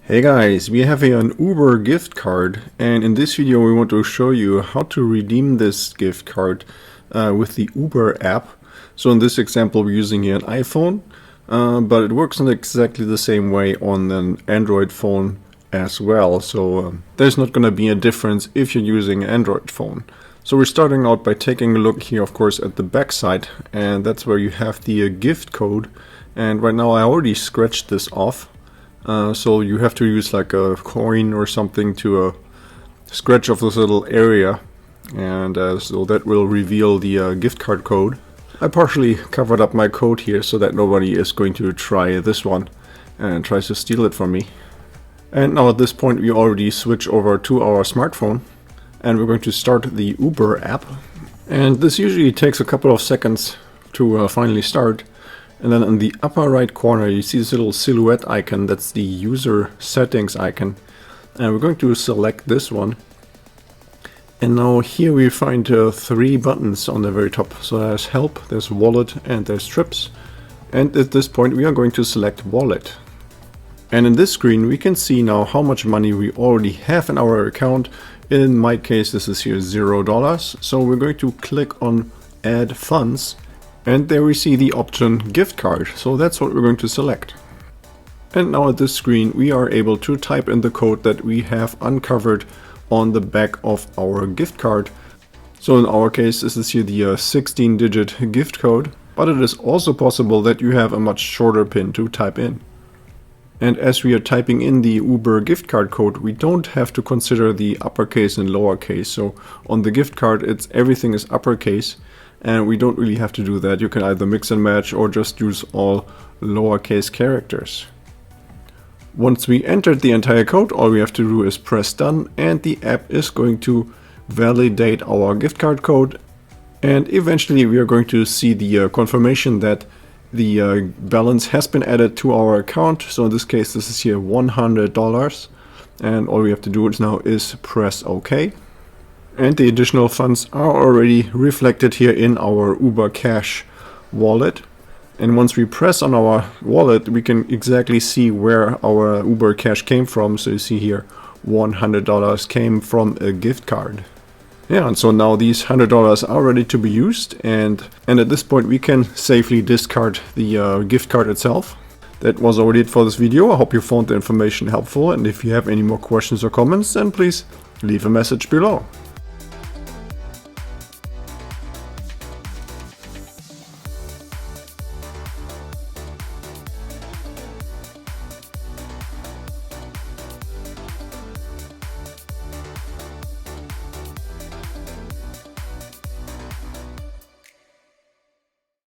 Hey guys, we have here an Uber gift card, and in this video we want to show you how to redeem this gift card with the Uber app. So in this example we're using here an iPhone, but it works in exactly the same way on an Android phone as well. So there's not going to be a difference if you're using an Android phone. So we're starting out by taking a look here, of course, at the back side, and that's where you have the gift code. And right now I already scratched this off. So you have to use like a coin or something to scratch off this little area, and so that will reveal the gift card code. I partially covered up my code here so that nobody is going to try this one and tries to steal it from me. And now at this point we already switch over to our smartphone and we're going to start the Uber app. And this usually takes a couple of seconds to finally start. And then in the upper right corner you see this little silhouette icon, that's the user settings icon. And we're going to select this one. And now here we find three buttons on the very top. So there's help, there's wallet, and there's trips. And at this point we are going to select wallet. And in this screen we can see now how much money we already have in our account. In my case this is here $0. So we're going to click on add funds. And there we see the option gift card, so that's what we're going to select. And now at this screen we are able to type in the code that we have uncovered on the back of our gift card. So in our case this is here the 16-digit gift code, but it is also possible that you have a much shorter PIN to type in. And as we are typing in the Uber gift card code, we don't have to consider the uppercase and lowercase. So on the gift card everything is uppercase. And we don't really have to do that. You can either mix and match or just use all lowercase characters. Once we entered the entire code, all we have to do is press done, and the app is going to validate our gift card code. And eventually we are going to see the confirmation that the balance has been added to our account. So in this case this is here $100, and all we have to do now is press OK. And the additional funds are already reflected here in our Uber Cash wallet. And once we press on our wallet, we can exactly see where our Uber Cash came from. So you see here $100 came from a gift card. Yeah, and so now these $100 are ready to be used. And at this point we can safely discard the gift card itself. That was already it for this video. I hope you found the information helpful. And if you have any more questions or comments, then please leave a message below.